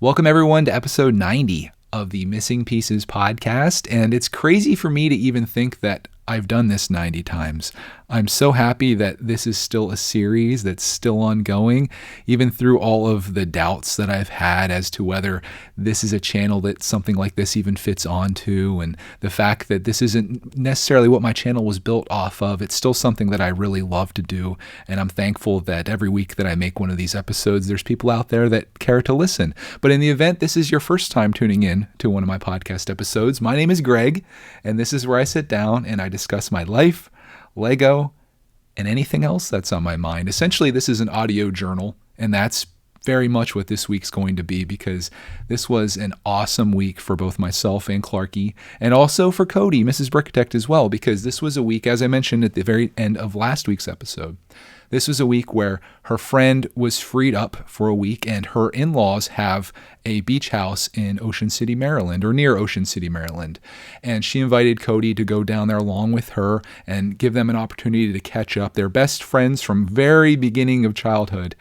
Welcome everyone to episode 90 of the Missing Pieces podcast, and it's crazy for me to even think that I've done this 90 times. I'm so happy that this is still a series that's still ongoing, even through all of the doubts that I've had as to whether this is a channel that something like this even fits onto, and the fact that this isn't necessarily what my channel was built off of. It's still something that I really love to do, and I'm thankful that every week that I make one of these episodes, there's people out there that care to listen. But in the event this is your first time tuning in to one of my podcast episodes, my name is Greg, and this is where I sit down and I discuss my life, Lego, and anything else that's on my mind. Essentially, this is an audio journal, and that's very much what this week's going to be, because this was an awesome week for both myself and Clarky, and also for Cody, Mrs Brickitect as well, because this was a week, as I mentioned at the very end of last week's episode, this was a week where her friend was freed up for a week, and her in-laws have a beach house in Ocean City, Maryland, or near Ocean City, Maryland. And she invited Cody to go down there along with her and give them an opportunity to catch up. They're best friends from very beginning of childhood.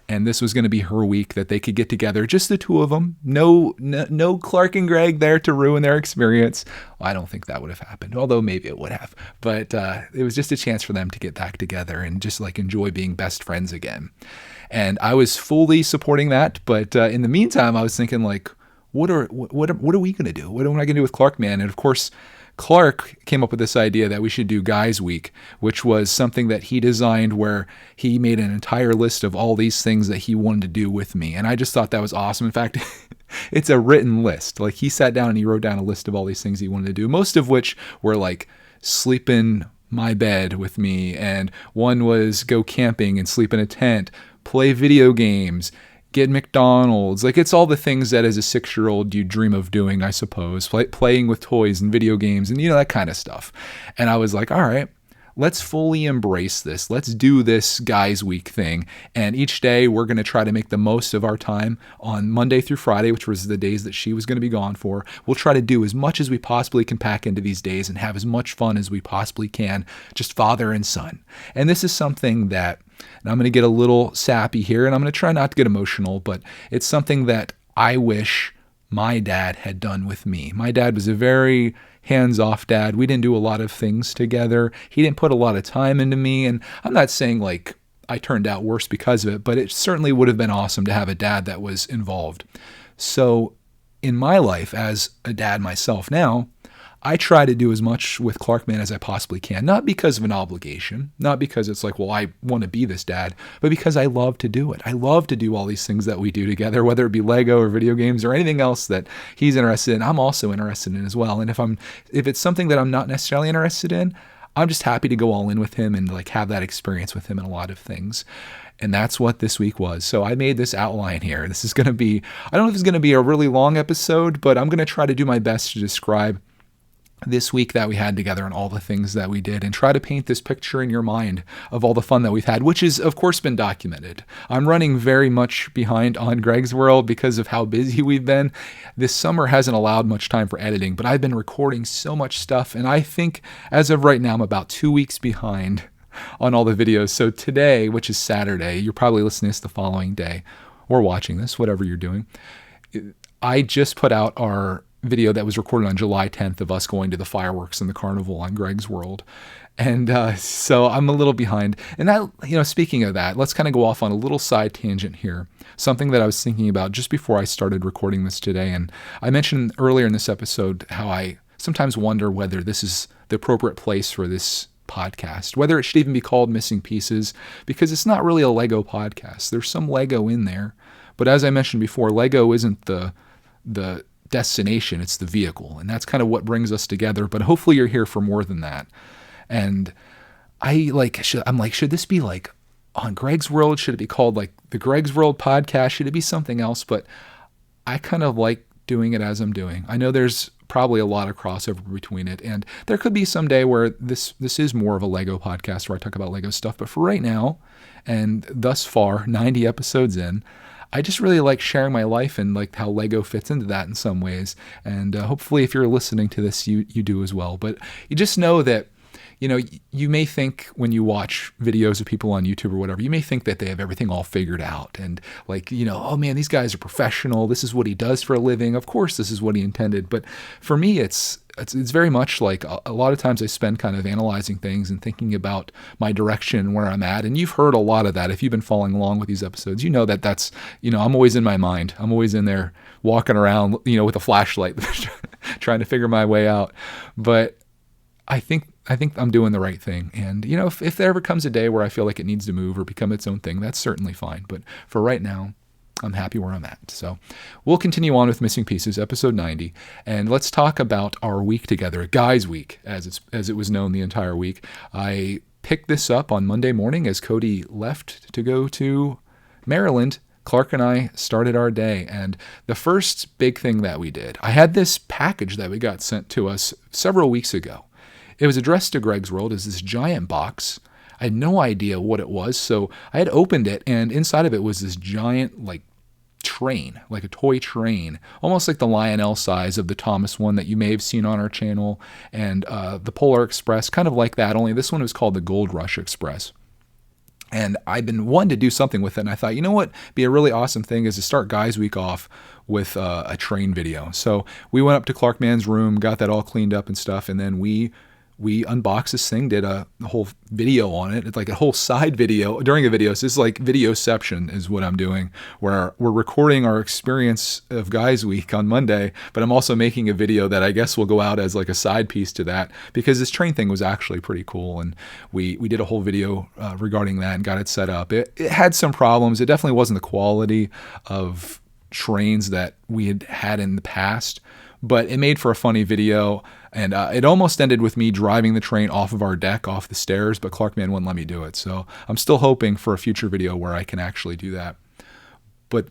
And this was going to be her week that they could get together, just the two of them. No Clark and Greg there to ruin their experience. Well, I don't think that would have happened, although maybe it would have. But it was just a chance for them to get back together and just like enjoy being best friends again. And I was fully supporting that. But in the meantime, I was thinking like, what are we going to do? What am I going to do with Clark, man? And of course, Clark came up with this idea that we should do Guys Week, which was something that he designed where he made an entire list of all these things that he wanted to do with me. And I just thought that was awesome. In fact, it's a written list. Like, he sat down and he wrote down a list of all these things he wanted to do, most of which were like sleep in my bed with me. And one was go camping and sleep in a tent, play video games, get McDonald's. Like, it's all the things that as a 6-year-old you dream of doing, I suppose, playing with toys and video games and, that kind of stuff. And I was like, all right, let's fully embrace this. Let's do this Guys Week thing. And each day we're going to try to make the most of our time on Monday through Friday, which was the days that she was going to be gone for. We'll try to do as much as we possibly can pack into these days and have as much fun as we possibly can, just father and son. And this is something that, and I'm going to get a little sappy here, and I'm going to try not to get emotional, but it's something that I wish my dad had done with me. My dad was a very hands-off dad. We didn't do a lot of things together. He didn't put a lot of time into me, and I'm not saying like I turned out worse because of it, but it certainly would have been awesome to have a dad that was involved. So in my life as a dad myself now, I try to do as much with Clarkman as I possibly can, not because of an obligation, not because it's like, well, I want to be this dad, but because I love to do it. I love to do all these things that we do together, whether it be Lego or video games or anything else that he's interested in, I'm also interested in as well. And if it's something that I'm not necessarily interested in, I'm just happy to go all in with him and like have that experience with him in a lot of things. And that's what this week was. So I made this outline here. This is going to be, I don't know if it's going to be a really long episode, but I'm going to try to do my best to describe this week that we had together and all the things that we did, and try to paint this picture in your mind of all the fun that we've had, which has of course been documented. I'm running very much behind on Greg's World because of how busy we've been. This summer hasn't allowed much time for editing, but I've been recording so much stuff, and I think as of right now I'm about 2 weeks behind on all the videos. So today, which is Saturday, you're probably listening to this the following day or watching this, whatever you're doing, I just put out our video that was recorded on July 10th of us going to the fireworks in the carnival on Greg's World. And so I'm a little behind. And that, speaking of that, let's kind of go off on a little side tangent here. Something that I was thinking about just before I started recording this today. And I mentioned earlier in this episode how I sometimes wonder whether this is the appropriate place for this podcast, whether it should even be called Missing Pieces, because it's not really a Lego podcast. There's some Lego in there. But as I mentioned before, Lego isn't the destination, it's the vehicle, and that's kind of what brings us together. But hopefully you're here for more than that. And I'm like, should this be like on Greg's World? Should it be called like the Greg's World podcast? Should it be something else? But I kind of like doing it as I'm doing. I know there's probably a lot of crossover between it, and there could be some day where this is more of a Lego podcast where I talk about Lego stuff. But for right now, and thus far, 90 episodes in, I just really like sharing my life and like how Lego fits into that in some ways. And hopefully if you're listening to this, you do as well. But you just know that, you may think when you watch videos of people on YouTube or whatever, you may think that they have everything all figured out and like, oh man, these guys are professional. This is what he does for a living. Of course, this is what he intended. But for me, it's very much like a lot of times I spend kind of analyzing things and thinking about my direction and where I'm at. And you've heard a lot of that. If you've been following along with these episodes, you know that that's, I'm always in my mind. I'm always in there walking around, with a flashlight, trying to figure my way out. But I think I'm doing the right thing. And, if there ever comes a day where I feel like it needs to move or become its own thing, that's certainly fine. But for right now, I'm happy where I'm at. So we'll continue on with Missing Pieces, episode 90, and let's talk about our week together, Guys Week, as it was known the entire week. I picked this up on Monday morning as Cody left to go to Maryland. Clark and I started our day, and the first big thing that we did, I had this package that we got sent to us several weeks ago. It was addressed to Greg's World as this giant box. I had no idea what it was, so I had opened it, and inside of it was this giant, train, like a toy train, almost like the Lionel size of the Thomas one that you may have seen on our channel, and the Polar Express, kind of like that, only this one was called the Gold Rush Express. And I've been wanting to do something with it, and I thought, what be a really awesome thing is to start Guys Week off with a train video. So we went up to Clark Man's room, got that all cleaned up and stuff, and then we unboxed this thing, did a whole video on it. It's like a whole side video during a video. So it's like videoception is what I'm doing, where we're recording our experience of Guys Week on Monday, but I'm also making a video that I guess will go out as like a side piece to that, because this train thing was actually pretty cool. And we did a whole video regarding that and got it set up. It had some problems. It definitely wasn't the quality of trains that we had in the past, but it made for a funny video. And it almost ended with me driving the train off of our deck, off the stairs, but Clarkman wouldn't let me do it. So I'm still hoping for a future video where I can actually do that. But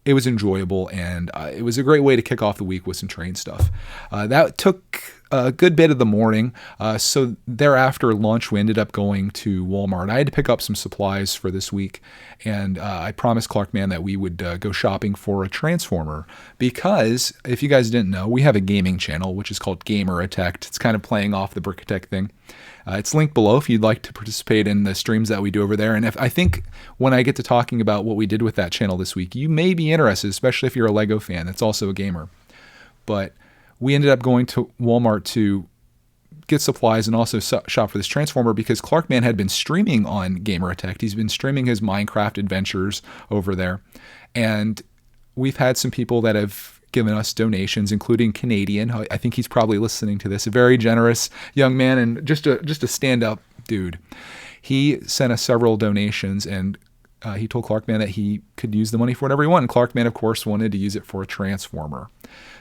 it was enjoyable, and it was a great way to kick off the week with some train stuff. That took a good bit of the morning. So thereafter lunch, we ended up going to Walmart. I had to pick up some supplies for this week, and I promised Clarkman that we would go shopping for a transformer, because if you guys didn't know, we have a gaming channel, which is called Brickitect. It's kind of playing off the Brickitect thing. It's linked below if you'd like to participate in the streams that we do over there. And I think when I get to talking about what we did with that channel this week, you may be interested, especially if you're a Lego fan that's also a gamer. But we ended up going to Walmart to get supplies and also shop for this transformer, because Clarkman had been streaming on Brickitect. He's been streaming his Minecraft adventures over there. And we've had some people that have given us donations, including Canadian. I think he's probably listening to this. A very generous young man and just a stand-up dude. He sent us several donations, and he told Clarkman that he could use the money for whatever he wanted. Clarkman, of course, wanted to use it for a transformer.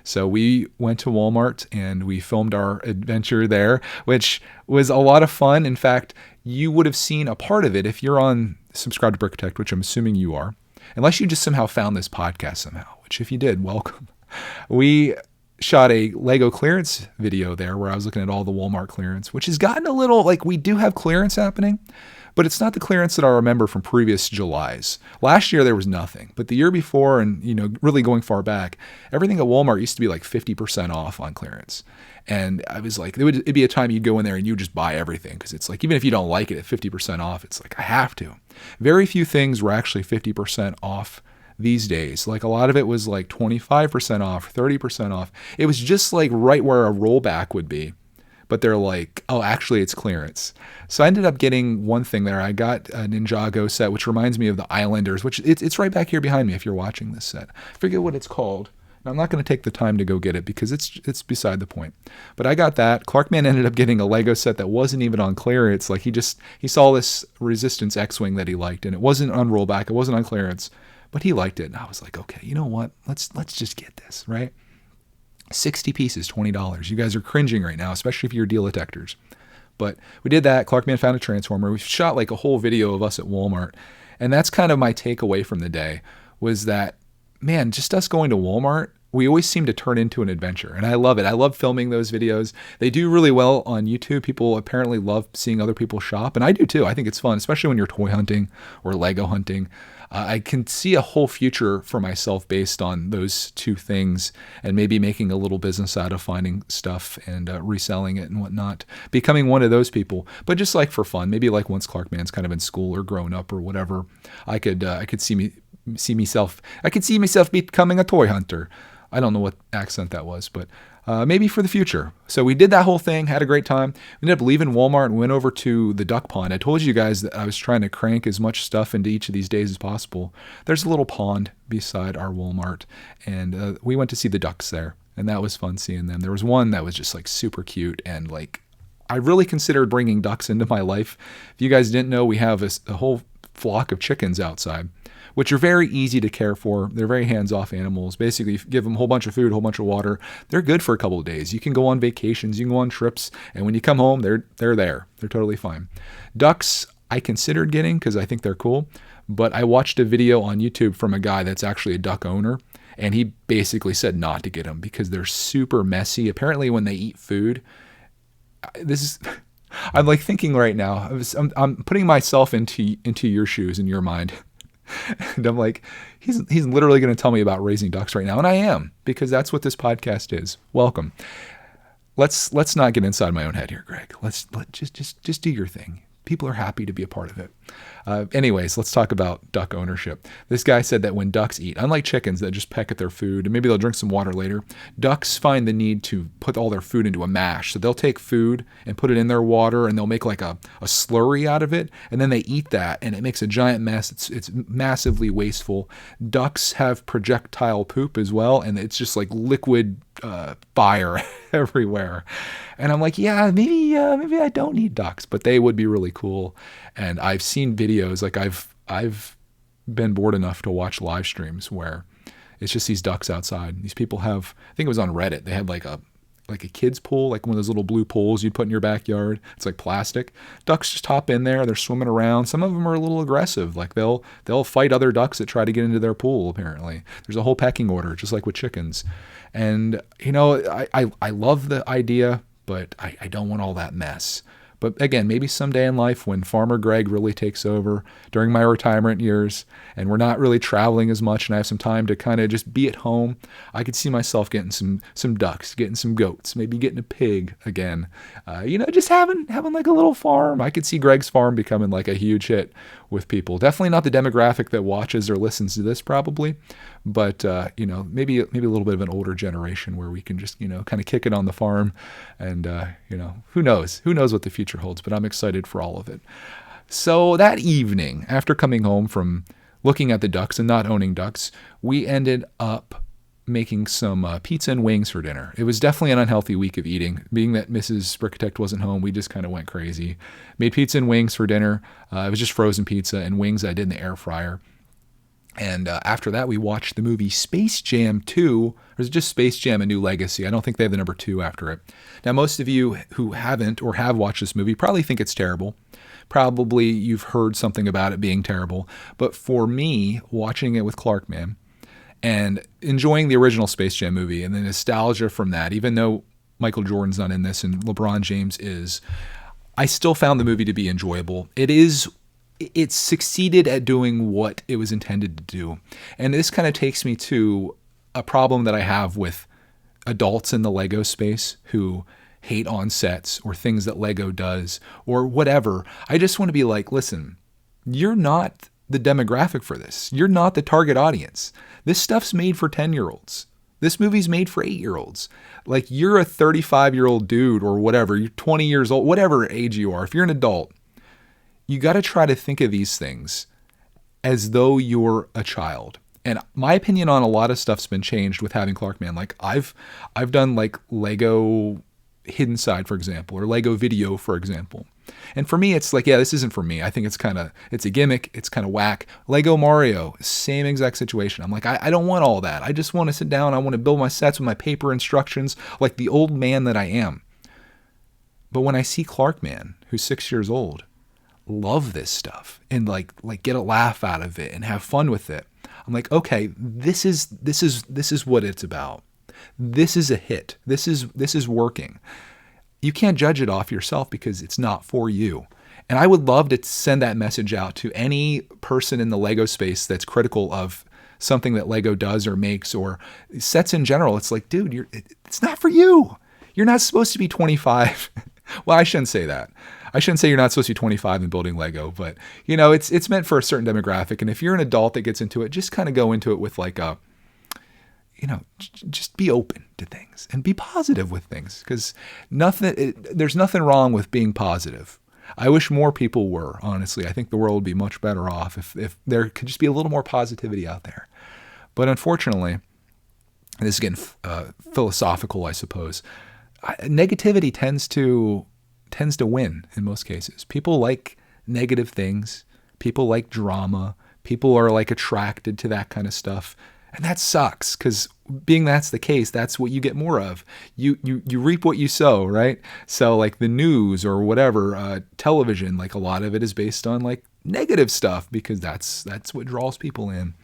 So we went to Walmart and we filmed our adventure there, which was a lot of fun. In fact, you would have seen a part of it if you're on Subscribe to Brickitect, which I'm assuming you are, unless you just somehow found this podcast somehow, which if you did, welcome. We shot a Lego clearance video there where I was looking at all the Walmart clearance, which has gotten a little, we do have clearance happening, but it's not the clearance that I remember from previous Julys. Last year there was nothing, but the year before, and really going far back, everything at Walmart used to be 50% off on clearance. And I was like, it'd be a time you'd go in there and you just buy everything, because it's even if you don't like it at 50% off, it's I have to. Very few things were actually 50% off these days. A lot of it was 25% off, 30% off. It was just right where a rollback would be. But they're oh, actually it's clearance. So I ended up getting one thing there. I got a Ninjago set, which reminds me of the Islanders, which it's right back here behind me if you're watching this set. I forget what it's called. And I'm not going to take the time to go get it because it's beside the point. But I got that. Clarkman ended up getting a Lego set that wasn't even on clearance. He saw this Resistance X-Wing that he liked, and it wasn't on rollback, it wasn't on clearance. But he liked it, and I was like, okay, you know what? Let's just get this, right? 60 pieces, $20. You guys are cringing right now, especially if you're deal detectors. But we did that. Clarkman found a transformer. We shot a whole video of us at Walmart. And that's kind of my takeaway from the day, was that, man, just us going to Walmart, we always seem to turn into an adventure. And I love it. I love filming those videos. They do really well on YouTube. People apparently love seeing other people shop. And I do too. I think it's fun, especially when you're toy hunting or Lego hunting. I can see a whole future for myself based on those two things, and maybe making a little business out of finding stuff and reselling it and whatnot, becoming one of those people. But just like for fun, maybe like once Clarkman's kind of in school or grown up or whatever, I could see myself becoming a toy hunter. I don't know what accent that was, but maybe for the future. So we did that whole thing, had a great time. We ended up leaving Walmart and went over to the duck pond. I told you guys that I was trying to crank as much stuff into each of these days as possible. There's a little pond beside our Walmart, and we went to see the ducks there, and that was fun seeing them. There was one that was just like super cute, and like I really considered bringing ducks into my life. If you guys didn't know, we have a whole flock of chickens outside, which are very easy to care for. They're very hands-off animals. Basically, you give them a whole bunch of food, a whole bunch of water. They're good for a couple of days. You can go on vacations, you can go on trips, and when you come home, they're there. They're totally fine. Ducks, I considered getting because I think they're cool, but I watched a video on YouTube from a guy that's actually a duck owner, and he basically said not to get them because they're super messy. Apparently, when they eat food, I'm like thinking right now, I'm putting myself into your shoes, in your mind. And I'm like, he's literally going to tell me about raising ducks right now, and I am, because that's what this podcast is. Welcome. Let's not get inside my own head here, Greg. Let's just do your thing. People are happy to be a part of it. Anyways, let's talk about duck ownership. This guy said that when ducks eat, unlike chickens that just peck at their food and maybe they'll drink some water later, ducks find the need to put all their food into a mash. So they'll take food and put it in their water, and they'll make like a slurry out of it, and then they eat that, and it makes a giant mess. It's massively wasteful. Ducks have projectile poop as well, and it's just like liquid fire everywhere. And I'm like, yeah, maybe I don't need ducks, but they would be really cool. And I've seen videos, like I've been bored enough to watch live streams where it's just these ducks outside. These people have, I think it was on Reddit, they had like a kid's pool, like one of those little blue pools you'd put in your backyard. It's like plastic. Ducks just hop in there. They're swimming around. Some of them are a little aggressive. Like they'll fight other ducks that try to get into their pool, apparently. There's a whole pecking order, just like with chickens. And, you know, I love the idea, but I don't want all that mess. But again, maybe someday in life when Farmer Greg really takes over during my retirement years and we're not really traveling as much and I have some time to kind of just be at home, I could see myself getting some ducks, getting some goats, maybe getting a pig again. Just having like a little farm. I could see Greg's farm becoming like a huge hit with people. Definitely not the demographic that watches or listens to this probably, but maybe a little bit of an older generation where we can just kind of kick it on the farm, and who knows what the future holds, but I'm excited for all of it. So that evening, after coming home from looking at the ducks and not owning ducks, we ended up making some pizza and wings for dinner. It was definitely an unhealthy week of eating. Being that Mrs Brickitect wasn't home, we just kind of went crazy. Made pizza and wings for dinner. It was just frozen pizza and wings I did in the air fryer. And after that, we watched the movie Space Jam 2, or is it just Space Jam: A New Legacy? I don't think they have the number 2 after it. Now, most of you who haven't or have watched this movie probably think it's terrible. Probably you've heard something about it being terrible. But for me, watching it with Clarkman and enjoying the original Space Jam movie and the nostalgia from that, even though Michael Jordan's not in this and LeBron James is, I still found the movie to be enjoyable. It succeeded at doing what it was intended to do. And this kind of takes me to a problem that I have with adults in the Lego space who hate on sets or things that Lego does or whatever. I just want to be like, listen, you're not the demographic for this. You're not the target audience. This stuff's made for 10-year-olds. This movie's made for 8-year-olds. Like, you're a 35-year-old dude or whatever. You're 20 years old, whatever age you are. If you're an adult, you got to try to think of these things as though you're a child. And my opinion on a lot of stuff's been changed with having Clarkman. Like I've done like Lego Hidden Side, for example, or Lego Video, for example. And for me, it's like, yeah, this isn't for me. I think it's a gimmick. It's kind of whack. Lego Mario, same exact situation. I'm like, I don't want all that. I just want to sit down. I want to build my sets with my paper instructions like the old man that I am. But when I see Clarkman, who's 6 years old, love this stuff and like get a laugh out of it and have fun with it, I'm like, okay, this is what it's about. This is a hit. This is working. You can't judge it off yourself because it's not for you. And I would love to send that message out to any person in the Lego space that's critical of something that Lego does or makes or sets in general. It's like, dude, it's not for you. You're not supposed to be 25. Well, I shouldn't say that. I shouldn't say you're not supposed to be 25 and building Lego, but it's meant for a certain demographic. And if you're an adult that gets into it, just kind of go into it with like a, just be open to things and be positive with things, because there's nothing wrong with being positive. I wish more people were, honestly. I think the world would be much better off if there could just be a little more positivity out there. But unfortunately, and this is getting philosophical, I suppose, negativity tends to win in most cases. People like negative things. People like drama. People are like attracted to that kind of stuff. And that sucks, because being that's the case, that's what you get more of. You reap what you sow, right? So like the news or whatever, television, like a lot of it is based on like negative stuff, because that's what draws people in.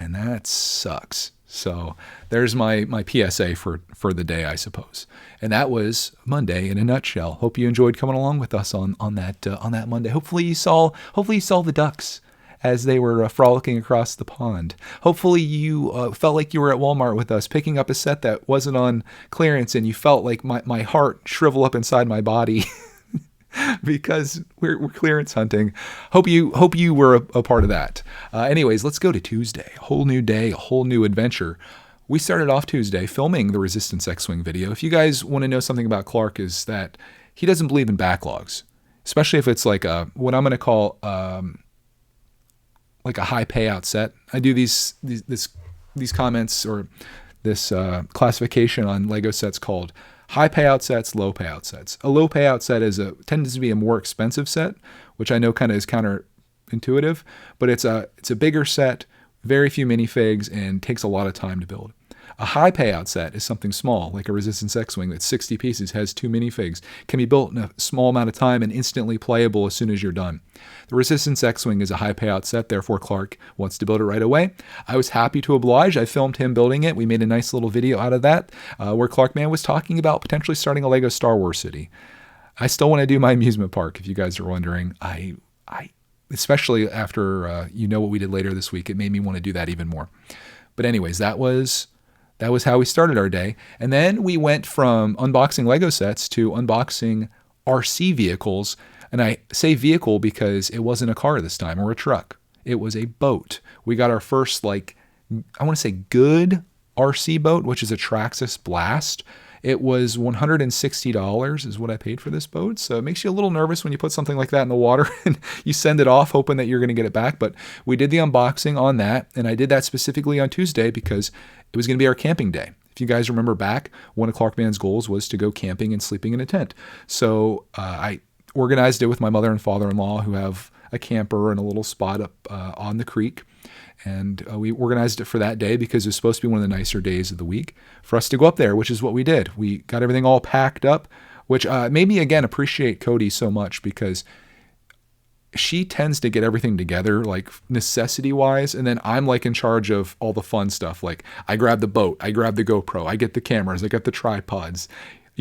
And that sucks. So there's my PSA for the day, I suppose. And that was Monday in a nutshell. Hope you enjoyed coming along with us on that Monday. Hopefully you saw the ducks as they were frolicking across the pond. Hopefully you felt like you were at Walmart with us, picking up a set that wasn't on clearance, and you felt like my heart shrivel up inside my body because we're clearance hunting. Hope you were a part of that. Anyways, let's go to Tuesday. A whole new day, a whole new adventure. We started off Tuesday filming the Resistance X-Wing video. If you guys want to know something about Clark, is that he doesn't believe in backlogs, especially if it's like what I'm going to call like a high payout set. I do these comments or this classification on Lego sets called high payout sets, low payout sets. A low payout set tends to be a more expensive set, which I know kind of is counterintuitive, but it's a bigger set, very few minifigs, and takes a lot of time to build. A high payout set is something small, like a Resistance X-Wing that's 60 pieces, has 2 minifigs, can be built in a small amount of time and instantly playable as soon as you're done. The Resistance X-Wing is a high payout set, therefore Clark wants to build it right away. I was happy to oblige. I filmed him building it. We made a nice little video out of that, where Clark Man was talking about potentially starting a Lego Star Wars city. I still want to do my amusement park, if you guys are wondering. I especially after what we did later this week, it made me want to do that even more. But anyways, that was how we started our day. And then we went from unboxing Lego sets to unboxing RC vehicles. And I say vehicle because it wasn't a car this time or a truck. It was a boat. We got our first, I want to say good RC boat, which is a Traxxas Blast. It was $160 is what I paid for this boat. So it makes you a little nervous when you put something like that in the water and you send it off hoping that you're going to get it back. But we did the unboxing on that. And I did that specifically on Tuesday because it was going to be our camping day. If you guys remember back, one of Clark Man's goals was to go camping and sleeping in a tent. So I organized it with my mother and father-in-law, who have a camper and a little spot up on the creek. And we organized it for that day because it was supposed to be one of the nicer days of the week for us to go up there, which is what we did. We got everything all packed up, which made me, again, appreciate Cody so much, because she tends to get everything together, like necessity-wise, and then I'm like in charge of all the fun stuff. Like I grab the boat, I grab the GoPro, I get the cameras, I get the tripods,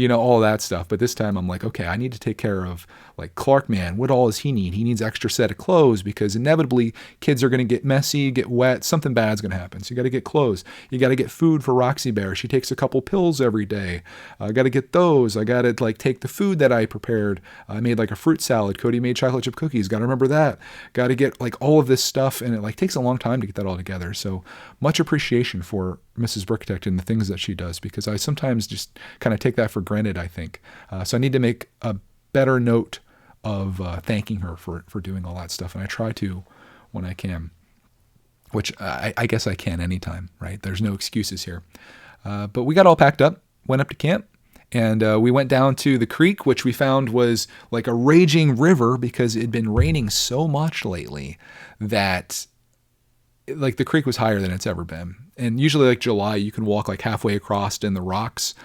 all that stuff. But this time I'm like, okay, I need to take care of like Clark Man. What all does he need? He needs extra set of clothes, because inevitably kids are going to get messy, get wet, something bad's going to happen. So you got to get clothes. You got to get food for Roxy Bear. She takes a couple pills every day. I got to get those. I got to take the food that I prepared. I made like a fruit salad. Cody made chocolate chip cookies. Got to remember that. Got to get like all of this stuff. And it takes a long time to get that all together. So much appreciation for Mrs Brickitect and the things that she does, because I sometimes just kind of take that for granted, I think. So I need to make a better note of thanking her for doing all that stuff. And I try to when I can, which I guess I can anytime, right? There's no excuses here. But we got all packed up, went up to camp, and we went down to the creek, which we found was like a raging river because it had been raining so much lately that the creek was higher than it's ever been. And usually July, you can walk halfway across in the rocks,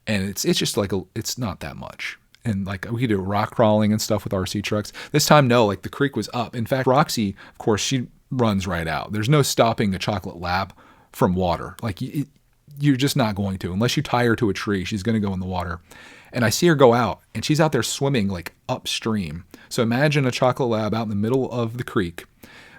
and it's just it's not that much. And we could do rock crawling and stuff with RC trucks. This time, no, the creek was up. In fact, Roxy, of course, she runs right out. There's no stopping a chocolate lab from water. You're just not going to. Unless you tie her to a tree, she's going to go in the water. And I see her go out, and she's out there swimming upstream, So imagine a chocolate lab out in the middle of the creek.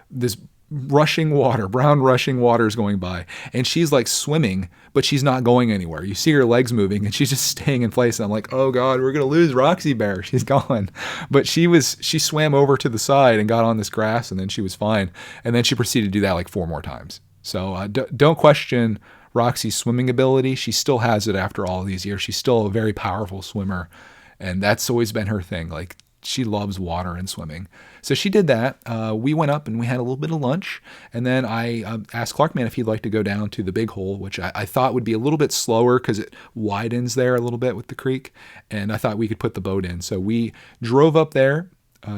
This rushing water, brown rushing water is going by, and she's like swimming, but she's not going anywhere. You see her legs moving and she's just staying in place. And I'm like, oh God, we're going to lose Roxy Bear. She's gone. But she swam over to the side and got on this grass, and then she was fine. And then she proceeded to do that like 4 more times. So don't question Roxy's swimming ability. She still has it after all these years. She's still a very powerful swimmer, and that's always been her thing. Like, she loves water and swimming. So she did that. We went up and we had a little bit of lunch. And then I asked Clarkman if he'd like to go down to the big hole, which I thought would be a little bit slower because it widens there a little bit with the creek. And I thought we could put the boat in. So we drove up there,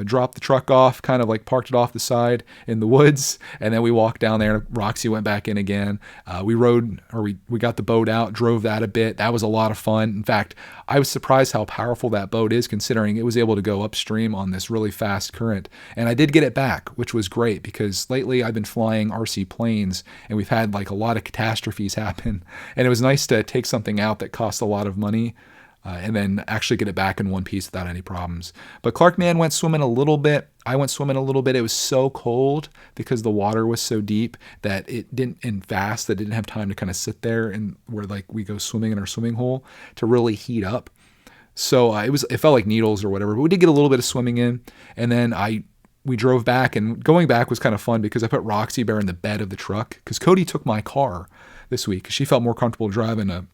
dropped the truck off, kind of like parked it off the side in the woods. And then we walked down there. Roxy went back in again. We got the boat out, drove that a bit. That was a lot of fun. In fact, I was surprised how powerful that boat is, considering it was able to go upstream on this really fast current. And I did get it back, which was great, because lately I've been flying RC planes and we've had like a lot of catastrophes happen. And it was nice to take something out that cost a lot of money, and then actually get it back in one piece without any problems. But Clarkman went swimming a little bit. I went swimming a little bit. It was so cold because the water was so deep that it didn't, and fast, that it didn't have time to kind of sit there and where like we go swimming in our swimming hole to really heat up. So it felt like needles or whatever, but we did get a little bit of swimming in. And then we drove back, and going back was kind of fun because I put Roxy Bear in the bed of the truck because Cody took my car this week because she felt more comfortable driving the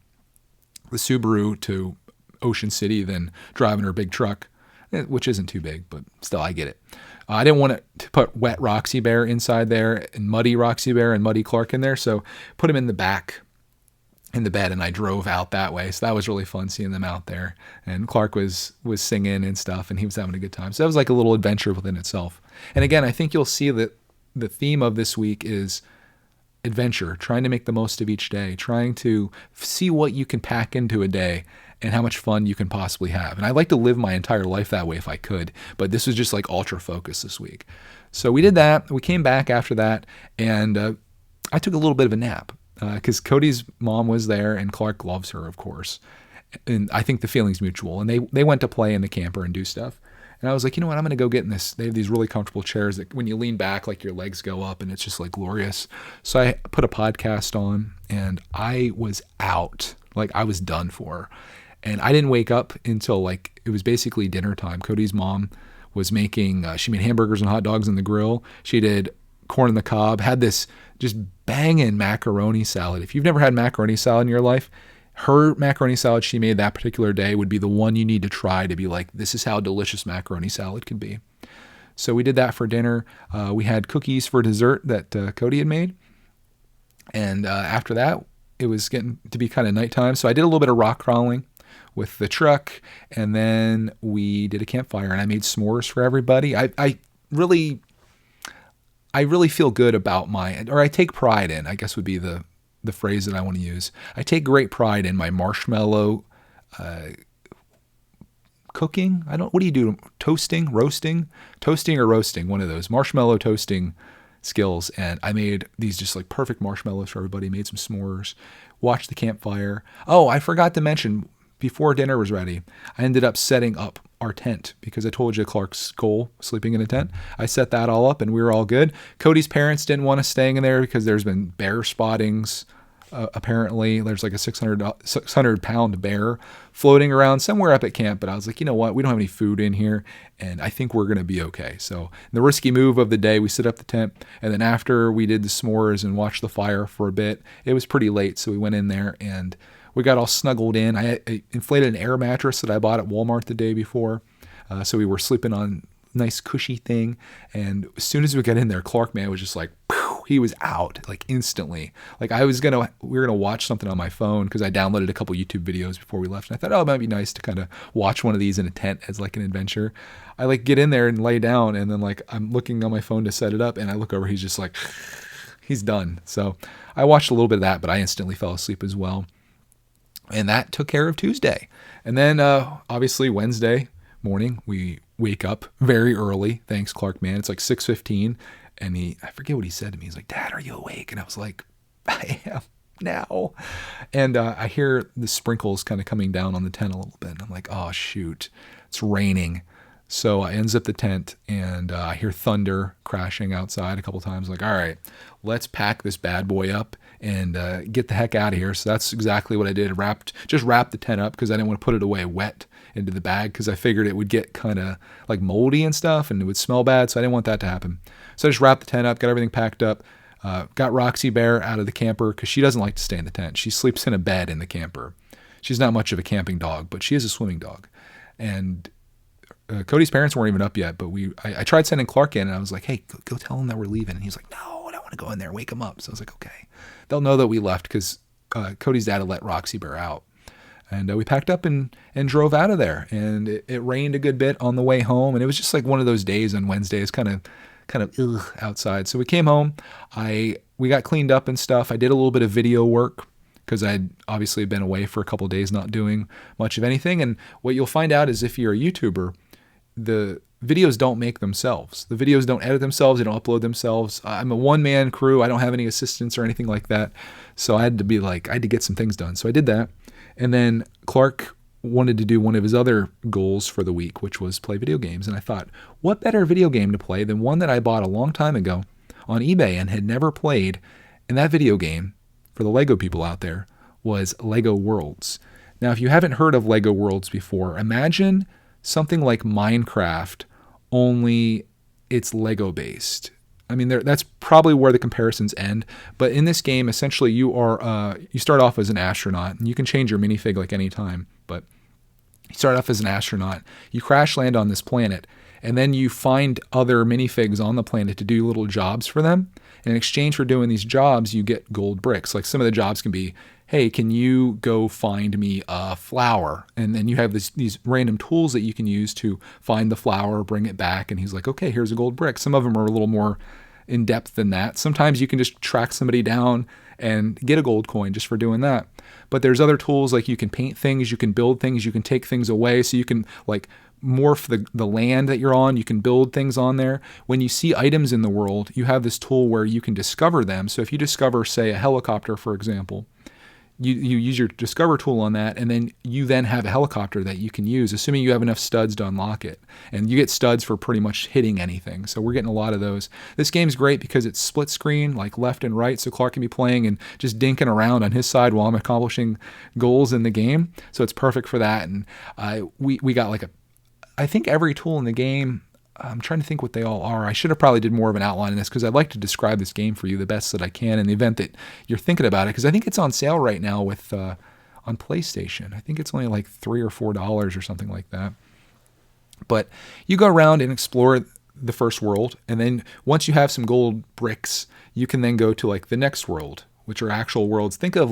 Subaru to Ocean City than driving her big truck, which isn't too big, but still, I get it. I didn't want to put wet Roxy Bear inside there and muddy Roxy Bear and muddy Clark in there, so put him in the back in the bed, and I drove out that way. So that was really fun seeing them out there, and Clark was singing and stuff, and he was having a good time. So that was like a little adventure within itself. And again, I think you'll see that the theme of this week is adventure, trying to make the most of each day, trying to see what you can pack into a day and how much fun you can possibly have. And I'd like to live my entire life that way if I could, but this was just like ultra focus this week. So we did that. We came back after that, and I took a little bit of a nap because Cody's mom was there, and Clark loves her, of course. And I think the feeling's mutual. And they went to play in the camper and do stuff. And I was like, you know what, I'm going to go get in this. They have these really comfortable chairs that when you lean back, like your legs go up, and it's just like glorious. So I put a podcast on, and I was out. Like, I was done for. And I didn't wake up until like it was basically dinner time. Cody's mom was making, she made hamburgers and hot dogs on the grill. She did corn on the cob, had this just banging macaroni salad. If you've never had macaroni salad in your life, her macaroni salad she made that particular day would be the one you need to try to be like, this is how delicious macaroni salad can be. So we did that for dinner. We had cookies for dessert that Cody had made. And after that, it was getting to be kind of nighttime. So I did a little bit of rock crawling with the truck, and then we did a campfire, and I made s'mores for everybody. I really feel good about I take pride in, I guess would be the phrase that I want to use. I take great pride in my marshmallow cooking. What do you do? Toasting or roasting, one of those marshmallow toasting skills. And I made these just like perfect marshmallows for everybody, made some s'mores, watched the campfire. Oh, I forgot to mention, before dinner was ready, I ended up setting up our tent because I told you Clark's goal, sleeping in a tent. I set that all up and we were all good. Cody's parents didn't want us staying in there because there's been bear spottings. Apparently there's like a 600 pound bear floating around somewhere up at camp. But I was like, you know what? We don't have any food in here, and I think we're going to be okay. So the risky move of the day, we set up the tent, and then after we did the s'mores and watched the fire for a bit, it was pretty late. So we went in there and we got all snuggled in. I inflated an air mattress that I bought at Walmart the day before. So we were sleeping on a nice cushy thing. And as soon as we got in there, Clark, man, was just like, phew, he was out like instantly. Like we were going to watch something on my phone because I downloaded a couple YouTube videos before we left. And I thought, oh, it might be nice to kind of watch one of these in a tent as like an adventure. I like get in there and lay down, and then like I'm looking on my phone to set it up, and I look over, he's just like, he's done. So I watched a little bit of that, but I instantly fell asleep as well. And that took care of Tuesday. And then obviously Wednesday morning, we wake up very early. Thanks, Clark, man. It's like 6:15. And I forget what he said to me. He's like, Dad, are you awake? And I was like, I am now. And I hear the sprinkles kind of coming down on the tent a little bit. And I'm like, oh, shoot, it's raining. So I unzip the tent and I hear thunder crashing outside a couple times. Like, all right, let's pack this bad boy up and get the heck out of here. So that's exactly what I did. Just wrapped the tent up because I didn't want to put it away wet into the bag because I figured it would get kind of like moldy and stuff and it would smell bad. So I didn't want that to happen. So I just wrapped the tent up, got everything packed up, got Roxy Bear out of the camper because she doesn't like to stay in the tent. She sleeps in a bed in the camper. She's not much of a camping dog, but she is a swimming dog. And Cody's parents weren't even up yet, but I tried sending Clark in and I was like, hey, go tell them that we're leaving. And he's like, no, I don't want to go in there. Wake them up. So I was like, okay. They'll know that we left because Cody's dad had let Roxy Bear out. And we packed up and drove out of there. And it rained a good bit on the way home. And it was just like one of those days on Wednesdays, kind of outside. So we came home. We got cleaned up and stuff. I did a little bit of video work because I'd obviously been away for a couple of days not doing much of anything. And what you'll find out is if you're a YouTuber, the videos don't make themselves. The videos don't edit themselves. They don't upload themselves. I'm a one-man crew. I don't have any assistants or anything like that. So I had to get some things done. So I did that. And then Clark wanted to do one of his other goals for the week, which was play video games. And I thought, what better video game to play than one that I bought a long time ago on eBay and had never played. And that video game, for the Lego people out there, was Lego Worlds. Now, if you haven't heard of Lego Worlds before, imagine something like Minecraft, only it's Lego based. I mean, that's probably where the comparisons end. But in this game, essentially, you start off as an astronaut, and you can change your minifig like any time. But you start off as an astronaut, you crash land on this planet, and then you find other minifigs on the planet to do little jobs for them. And in exchange for doing these jobs, you get gold bricks. Like some of the jobs can be, hey, can you go find me a flower? And then you have these random tools that you can use to find the flower, bring it back. And he's like, okay, here's a gold brick. Some of them are a little more in depth than that. Sometimes you can just track somebody down and get a gold coin just for doing that. But there's other tools like you can paint things, you can build things, you can take things away. So you can like morph the land that you're on. You can build things on there. When you see items in the world, you have this tool where you can discover them. So if you discover, say, a helicopter, for example, you use your discover tool on that, and then you have a helicopter that you can use, assuming you have enough studs to unlock it. And you get studs for pretty much hitting anything. So we're getting a lot of those. This game's great because it's split screen, like left and right. So Clark can be playing and just dinking around on his side while I'm accomplishing goals in the game. So it's perfect for that. And we got I think every tool in the game, I'm trying to think what they all are. I should have probably did more of an outline in this because I'd like to describe this game for you the best that I can in the event that you're thinking about it. Because I think it's on sale right now with on PlayStation. I think it's only like $3 or $4 or something like that. But you go around and explore the first world, and then once you have some gold bricks, you can then go to like the next world, which are actual worlds. Think of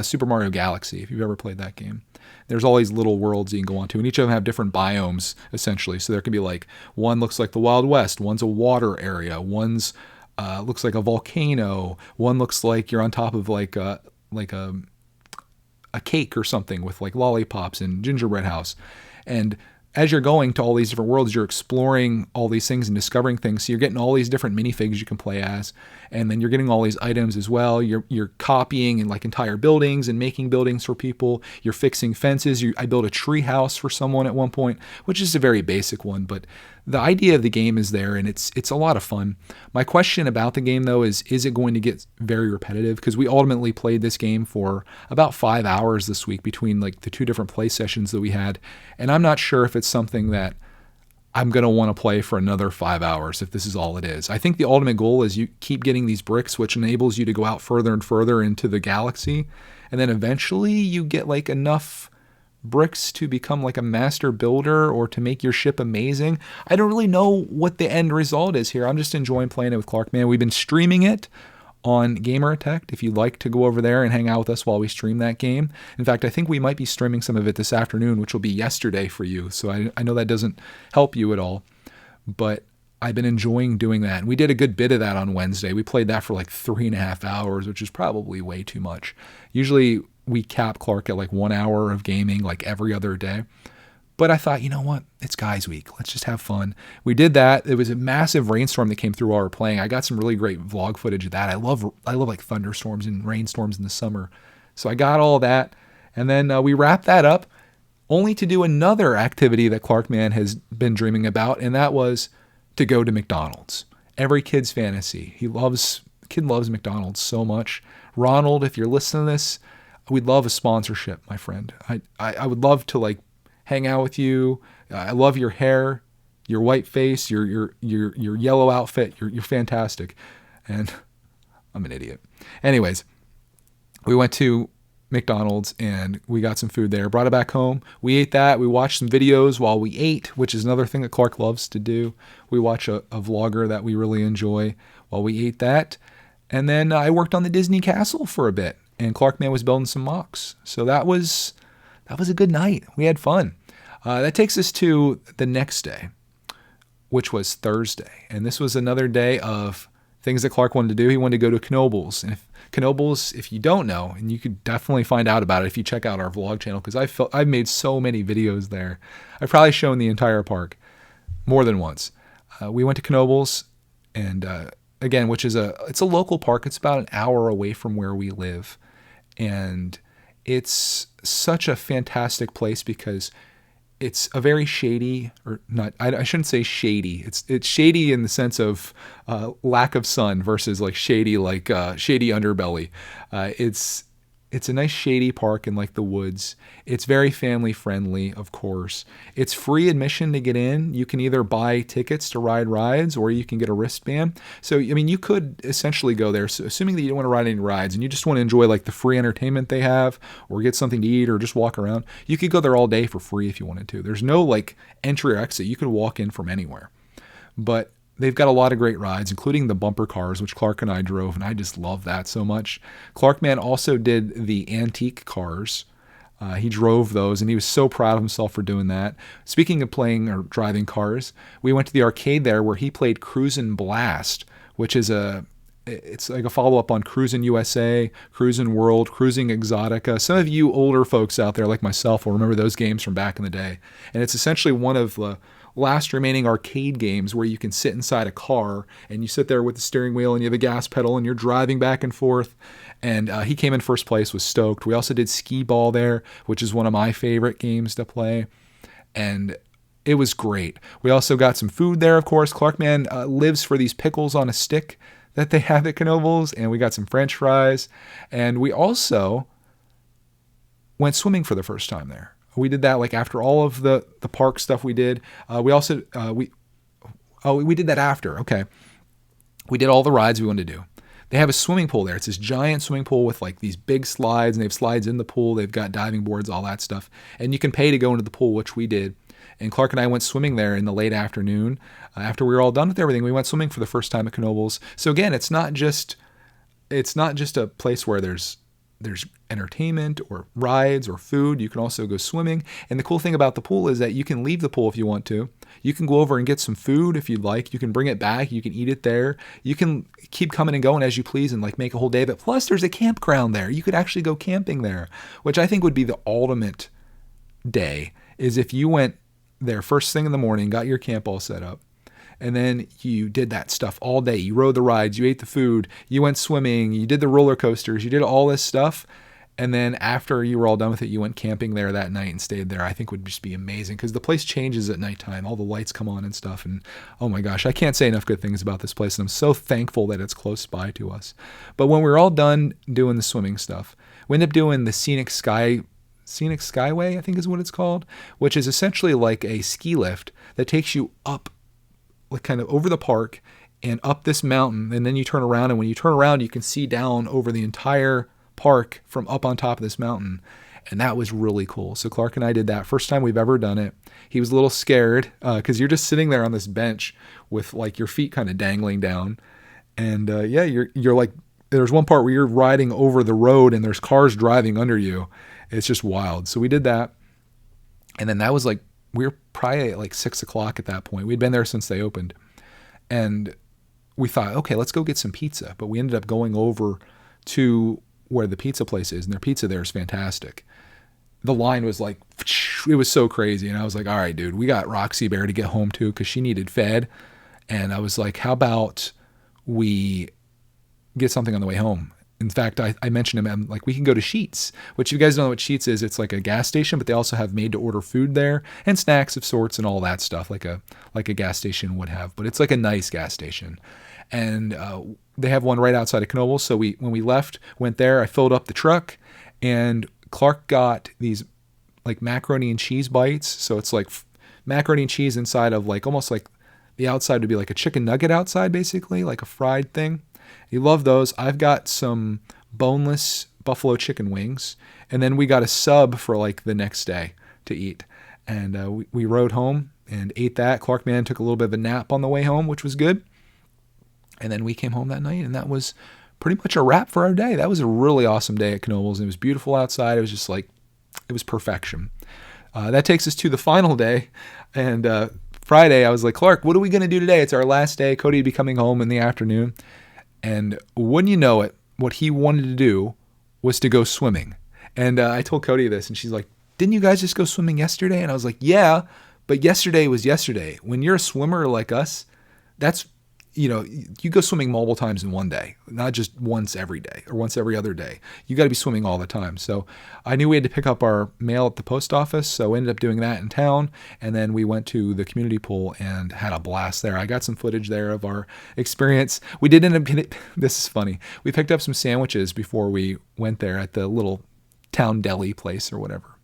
Super Mario Galaxy if you've ever played that game. There's all these little worlds you can go on to, and each of them have different biomes, essentially. So there can be like, one looks like the Wild West, one's a water area, one's looks like a volcano, one looks like you're on top of like a cake or something with like lollipops and gingerbread house. And as you're going to all these different worlds, you're exploring all these things and discovering things. So you're getting all these different minifigs you can play as, and then you're getting all these items as well. You're copying and like entire buildings and making buildings for people. You're fixing fences. I built a tree house for someone at one point, which is a very basic one, but the idea of the game is there, and it's a lot of fun. My question about the game, though, is it going to get very repetitive? Because we ultimately played this game for about 5 hours this week between like the two different play sessions that we had, and I'm not sure if it's something that I'm going to want to play for another 5 hours if this is all it is. I think the ultimate goal is you keep getting these bricks, which enables you to go out further and further into the galaxy, and then eventually you get like enough bricks to become like a master builder or to make your ship amazing. I don't really know what the end result is here. I'm just enjoying playing it with Clark, man. We've been streaming it on Gameritect. If you'd like to go over there and hang out with us while we stream that game. In fact, I think we might be streaming some of it this afternoon, which will be yesterday for you. So I know that doesn't help you at all, but I've been enjoying doing that. And we did a good bit of that on Wednesday. We played that for like 3.5 hours, which is probably way too much. Usually we cap Clark at like 1 hour of gaming like every other day. But I thought, you know what? It's guys week. Let's just have fun. We did that. It was a massive rainstorm that came through while we were playing. I got some really great vlog footage of that. I love like thunderstorms and rainstorms in the summer. So I got all that. And then we wrapped that up only to do another activity that Clarkman has been dreaming about, and that was to go to McDonald's. Every kid's fantasy. Kid loves McDonald's so much. Ronald, if you're listening to this, we'd love a sponsorship, my friend. I would love to like hang out with you. I love your hair, your white face, your yellow outfit. You're fantastic. And I'm an idiot. Anyways, we went to McDonald's and we got some food there, brought it back home. We ate that. We watched some videos while we ate, which is another thing that Clark loves to do. We watch a vlogger that we really enjoy while we ate that. And then I worked on the Disney Castle for a bit, and Clarkman was building some mocks. So that was a good night. We had fun. That takes us to the next day, which was Thursday. And this was another day of things that Clark wanted to do. He wanted to go to Knoebels. And Knoebels, if you don't know, and you could definitely find out about it if you check out our vlog channel, because I've made so many videos there. I've probably shown the entire park more than once. We went to Knoebels, and again, it's a local park. It's about an hour away from where we live. And it's such a fantastic place because it's a very shady, or not, I shouldn't say shady. It's shady in the sense of lack of sun versus like shady underbelly. It's a nice shady park in like the woods. It's very family friendly, of course. It's free admission to get in. You can either buy tickets to ride rides or you can get a wristband. So, I mean, you could essentially go there, so assuming that you don't want to ride any rides and you just want to enjoy like the free entertainment they have or get something to eat or just walk around. You could go there all day for free if you wanted to. There's no like entry or exit. You could walk in from anywhere. But they've got a lot of great rides, including the bumper cars, which Clark and I drove, and I just love that so much. Clarkman also did the antique cars. He drove those, and he was so proud of himself for doing that. Speaking of playing or driving cars, we went to the arcade there where he played Cruisin' Blast, which is it's like a follow-up on Cruisin' USA, Cruisin' World, Cruising Exotica. Some of you older folks out there like myself will remember those games from back in the day. And it's essentially one of the last remaining arcade games where you can sit inside a car and you sit there with the steering wheel and you have a gas pedal and you're driving back and forth. And he came in first place, was stoked. We also did skee ball there, which is one of my favorite games to play. And it was great. We also got some food there, of course. Clarkman lives for these pickles on a stick that they have at Knoebels, and we got some French fries. And we also went swimming for the first time there. We did that like after all of the park stuff we did. We did that after. Okay. We did all the rides we wanted to do. They have a swimming pool there. It's this giant swimming pool with like these big slides, and they have slides in the pool. They've got diving boards, all that stuff. And you can pay to go into the pool, which we did. And Clark and I went swimming there in the late afternoon. After we were all done with everything, we went swimming for the first time at Knoebels. So again, it's not just a place where there's entertainment or rides or food. You can also go swimming. And the cool thing about the pool is that you can leave the pool if you want to. You can go over and get some food if you'd like. You can bring it back. You can eat it there. You can keep coming and going as you please and like make a whole day of it. Plus, there's a campground there. You could actually go camping there, which I think would be the ultimate day, is if you went there first thing in the morning, got your camp all set up, and then you did that stuff all day. You rode the rides, you ate the food, you went swimming, you did the roller coasters, you did all this stuff. And then after you were all done with it, you went camping there that night and stayed there. I think would just be amazing because the place changes at nighttime. All the lights come on and stuff. And oh my gosh, I can't say enough good things about this place. And I'm so thankful that it's close by to us. But when we were all done doing the swimming stuff, we ended up doing the Scenic Skyway, I think is what it's called, which is essentially like a ski lift that takes you up, like kind of over the park and up this mountain. And then you turn around, and when you turn around, you can see down over the entire park from up on top of this mountain. And that was really cool. So Clark and I did that. First time we've ever done it. He was a little scared because you're just sitting there on this bench with like your feet kind of dangling down. And you're like, there's one part where you're riding over the road and there's cars driving under you. It's just wild. So we did that. And then that was like, we were probably at like 6:00 at that point. We'd been there since they opened. And we thought, okay, let's go get some pizza. But we ended up going over to where the pizza place is, and their pizza there is fantastic. The line was like, it was so crazy. And I was like, all right, dude, we got Roxy Bear to get home too because she needed fed. And I was like, how about we get something on the way home? In fact, I mentioned him, I'm like, we can go to Sheets, which if you guys don't know what Sheets is, it's like a gas station, but they also have made to order food there and snacks of sorts and all that stuff like a gas station would have, but it's like a nice gas station. And they have one right outside of Knoebel. So when we left, went there, I filled up the truck, and Clark got these like macaroni and cheese bites. So it's like macaroni and cheese inside of like almost like the outside would be like a chicken nugget outside, basically like a fried thing. He loved those. I've got some boneless buffalo chicken wings, and then we got a sub for like the next day to eat. And we rode home and ate that. Clark Man took a little bit of a nap on the way home, which was good. And then we came home that night, and that was pretty much a wrap for our day. That was a really awesome day at Knoebel's. It was beautiful outside. It was just like, it was perfection. That takes us to the final day. And Friday, I was like, Clark, what are we going to do today? It's our last day. Cody would be coming home in the afternoon. And wouldn't you know it, what he wanted to do was to go swimming. And I told Cody this, and she's like, didn't you guys just go swimming yesterday? And I was like, yeah, but yesterday was yesterday. When you're a swimmer like us, that's, you know, you go swimming multiple times in one day, not just once every day or once every other day. You got to be swimming all the time. So I knew we had to pick up our mail at the post office. So I ended up doing that in town. And then we went to the community pool and had a blast there. I got some footage there of our experience. We did end up getting, this is funny. We picked up some sandwiches before we went there at the little town deli place or whatever.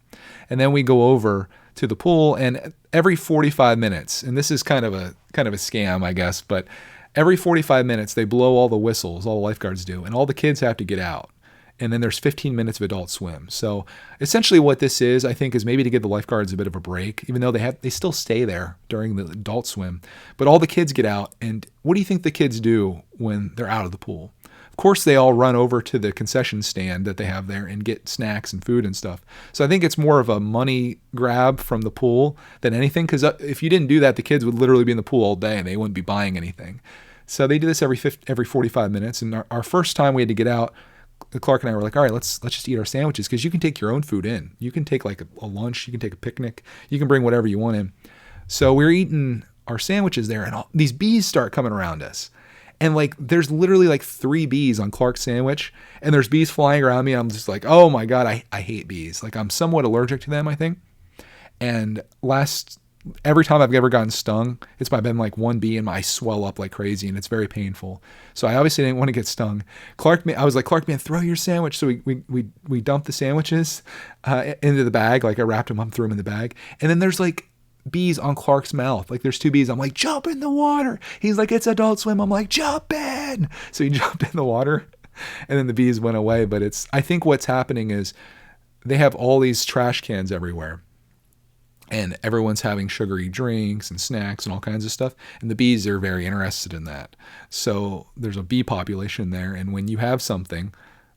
And then we go over to the pool, and every 45 minutes, and this is kind of a scam, I guess, but every 45 minutes, they blow all the whistles, all the lifeguards do, and all the kids have to get out. And then there's 15 minutes of adult swim. So essentially what this is, I think, is maybe to give the lifeguards a bit of a break, even though they still stay there during the adult swim. But all the kids get out, and what do you think the kids do when they're out of the pool? Of course, they all run over to the concession stand that they have there and get snacks and food and stuff. So I think it's more of a money grab from the pool than anything, because if you didn't do that, the kids would literally be in the pool all day and they wouldn't be buying anything. So they do this every 45 minutes. And our first time we had to get out, Clark and I were like, all right, let's just eat our sandwiches, because you can take your own food in. You can take like a lunch, you can take a picnic, you can bring whatever you want in. So we're eating our sandwiches there, and these bees start coming around us. And like, there's literally like 3 bees on Clark's sandwich, and there's bees flying around me. I'm just like, oh my God, I hate bees. Like, I'm somewhat allergic to them, I think. And every time I've ever gotten stung, it's by been like one bee, and I swell up like crazy, and it's very painful. So I obviously didn't want to get stung. I was like, Clark, man, throw your sandwich. So we dumped the sandwiches into the bag. Like, I wrapped them up, threw them in the bag. And then there's like bees on Clark's mouth. Like, there's 2 bees. I'm like, jump in the water. He's like, it's adult swim. I'm like, jump in. So he jumped in the water, and then the bees went away. But I think what's happening is they have all these trash cans everywhere, and everyone's having sugary drinks and snacks and all kinds of stuff. And the bees are very interested in that. So there's a bee population there. And when you have something,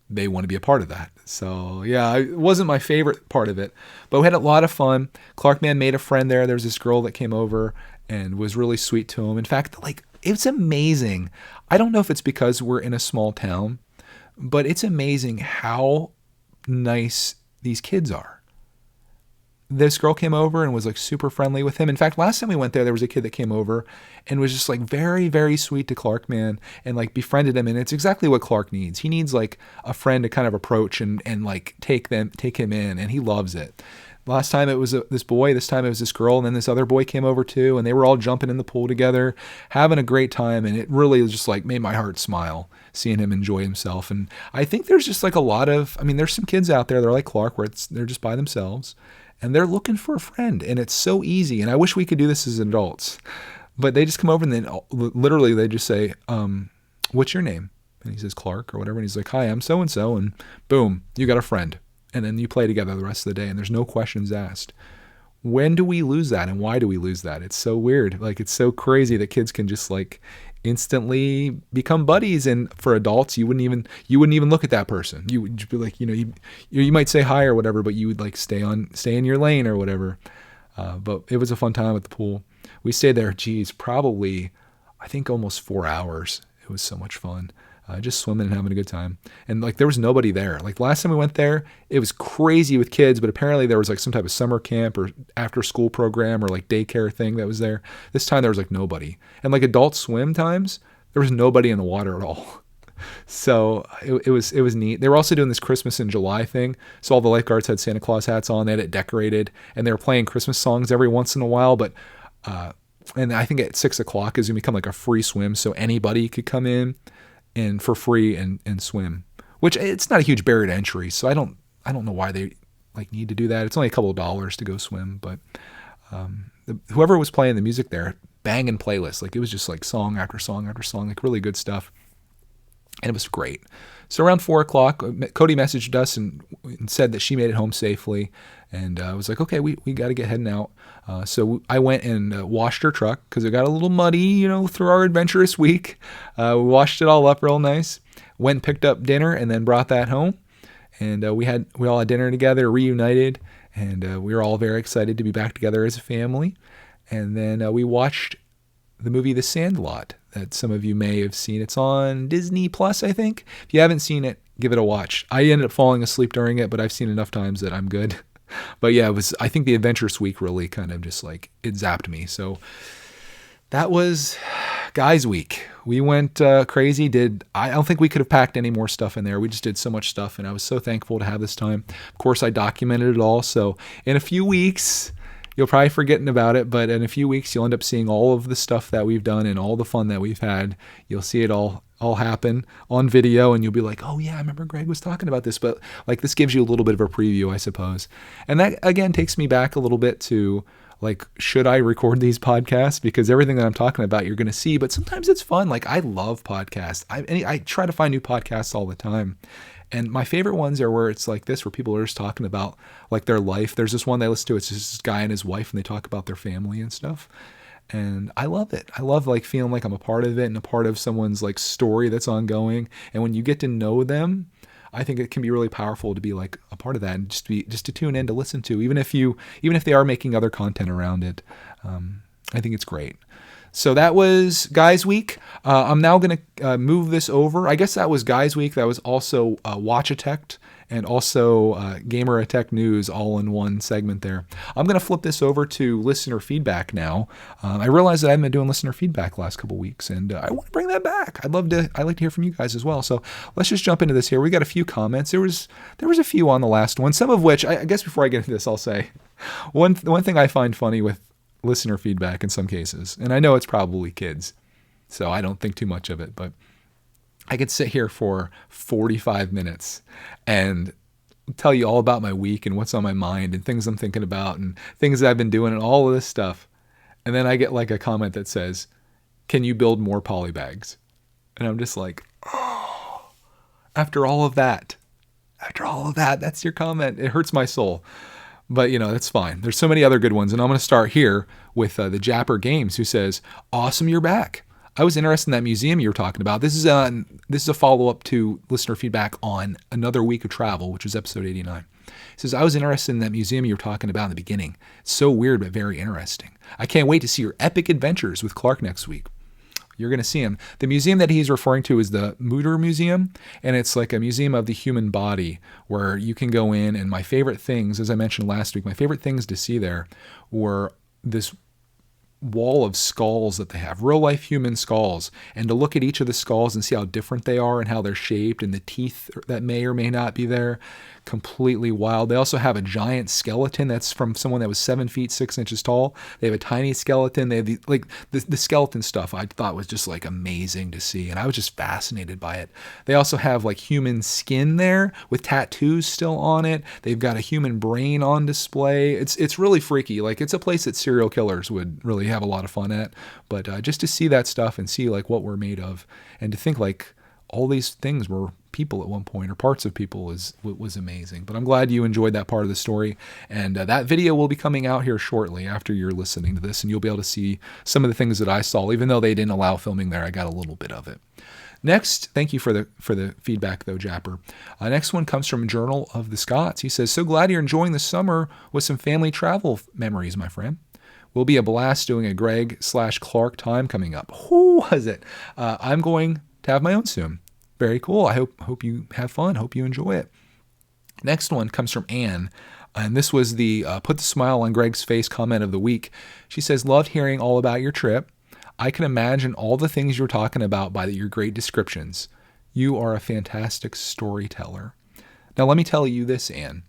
they want to be a part of that. So yeah, it wasn't my favorite part of it, but we had a lot of fun. Clark Man made a friend there. There was this girl that came over and was really sweet to him. In fact, like, it's amazing. I don't know if it's because we're in a small town, but it's amazing how nice these kids are. This girl came over and was like super friendly with him. In fact, last time we went there was a kid that came over and was just like very, very sweet to Clark Man and like befriended him. And it's exactly what Clark needs. He needs like a friend to kind of approach and like take him in, and he loves it. Last time it was this boy, this time it was this girl, and then this other boy came over too, and they were all jumping in the pool together, having a great time. And it really just like made my heart smile seeing him enjoy himself. And I think there's just like there's some kids out there that are like Clark, where they're just by themselves, and they're looking for a friend, and it's so easy. And I wish we could do this as adults, but they just come over and then literally they just say, what's your name? And he says Clark or whatever. And he's like, hi, I'm so-and-so. And boom, you got a friend. And then you play together the rest of the day, and there's no questions asked. When do we lose that? And why do we lose that? It's so weird. Like, it's so crazy that kids can just like instantly become buddies. And for adults, you wouldn't even look at that person. You would be like, you might say hi or whatever, but you would like stay in your lane or whatever. But it was a fun time at the pool. We stayed there, probably, I think almost 4 hours. It was so much fun. Just swimming and having a good time. And like, there was nobody there. Like, last time we went there, it was crazy with kids, but apparently there was like some type of summer camp or after school program or like daycare thing that was there. This time there was like nobody. And like adult swim times, there was nobody in the water at all. So it was neat. They were also doing this Christmas in July thing. So all the lifeguards had Santa Claus hats on. They had it decorated, and they were playing Christmas songs every once in a while. But and I think at 6:00 is gonna become like a free swim, so anybody could come in and for free and swim. Which it's not a huge barrier to entry, so I don't know why they like need to do that. It's only a couple of dollars to go swim, but whoever was playing the music there, banging playlist, like it was just like song after song after song, like really good stuff. And it was great. So around 4:00, Cody messaged us and said that she made it home safely. And I was like, okay, we got to get heading out. So I went and washed her truck because it got a little muddy, through our adventurous week. We washed it all up real nice. Went and picked up dinner and then brought that home. And we all had dinner together, reunited. And we were all very excited to be back together as a family. And then we watched the movie The Sandlot that some of you may have seen. It's on Disney Plus, I think. If you haven't seen it, give it a watch. I ended up falling asleep during it, but I've seen enough times that I'm good. But yeah, I think the Adventurous Week really kind of just like, it zapped me. So that was Guys Week. We went crazy. I don't think we could have packed any more stuff in there. We just did so much stuff, and I was so thankful to have this time. Of course, I documented it all. So in a few weeks, you'll probably forgetting about it, but in a few weeks, you'll end up seeing all of the stuff that we've done and all the fun that we've had. You'll see it all happen on video, and you'll be like, oh yeah, I remember Greg was talking about this. But like, this gives you a little bit of a preview, I suppose. And that again takes me back a little bit to like, should I record these podcasts? Because everything that I'm talking about, you're going to see, but sometimes it's fun. Like, I love podcasts. I try to find new podcasts all the time. And my favorite ones are where it's like this, where people are just talking about like their life. There's this one I listen to. It's just this guy and his wife, and they talk about their family and stuff. And I love it. I love like feeling like I'm a part of it and a part of someone's like story that's ongoing. And when you get to know them, I think it can be really powerful to be like a part of that and just to tune in to listen to, even if they are making other content around it. I think it's great. So that was Guys Week. I'm now going to move this over. I guess that was Guys Week. That was also Watchitect and also Gameritect News all in one segment there. I'm going to flip this over to listener feedback now. I realize that I haven't been doing listener feedback the last couple of weeks, and I want to bring that back. I'd like to hear from you guys as well. So let's just jump into this here. We got a few comments. There was a few on the last one, some of which, I guess before I get into this, I'll say one thing I find funny with listener feedback in some cases, and I know it's probably kids, so I don't think too much of it, but I could sit here for 45 minutes and tell you all about my week and what's on my mind and things I'm thinking about and things that I've been doing and all of this stuff. And then I get like a comment that says, can you build more polybags? And I'm just like, oh, after all of that, that's your comment. It hurts my soul. But, that's fine. There's so many other good ones. And I'm going to start here with the Japper Games, who says, awesome, you're back. I was interested in that museum you were talking about. This is a follow-up to listener feedback on Another Week of Travel, which was episode 89. He says, I was interested in that museum you were talking about in the beginning. It's so weird, but very interesting. I can't wait to see your epic adventures with Clark next week. You're going to see him. The museum that he's referring to is the Mutter Museum, and it's like a museum of the human body where you can go in, and my favorite things, as I mentioned last week, my favorite things to see there were this wall of skulls that they have, real life human skulls, and to look at each of the skulls and see how different they are and how they're shaped and the teeth that may or may not be there. Completely wild. They also have a giant skeleton that's from someone that was 7 feet 6 inches tall. They have a tiny skeleton. They have the skeleton stuff I thought was just like amazing to see, and I was just fascinated by it. They also have like human skin there with tattoos still on it. They've got a human brain on display. It's really freaky. Like, it's a place that serial killers would really have a lot of fun at. But just to see that stuff and see like what we're made of, and to think like all these things were people at one point, or parts of people, was amazing. But I'm glad you enjoyed that part of the story, and that video will be coming out here shortly after you're listening to this, and you'll be able to see some of the things that I saw. Even though they didn't allow filming there, I got a little bit of it. Next, thank you for the feedback though, Japper. Next one comes from Journal of the Scots. He says, so glad you're enjoying the summer with some family travel memories, my friend. Will be a blast doing a Greg/Clark time coming up. Who was it? I'm going to have my own soon. Very cool. I hope you have fun. Hope you enjoy it. Next one comes from Anne, and this was the put the smile on Greg's face comment of the week. She says, loved hearing all about your trip. I can imagine all the things you're talking about by your great descriptions. You are a fantastic storyteller. Now, let me tell you this, Anne.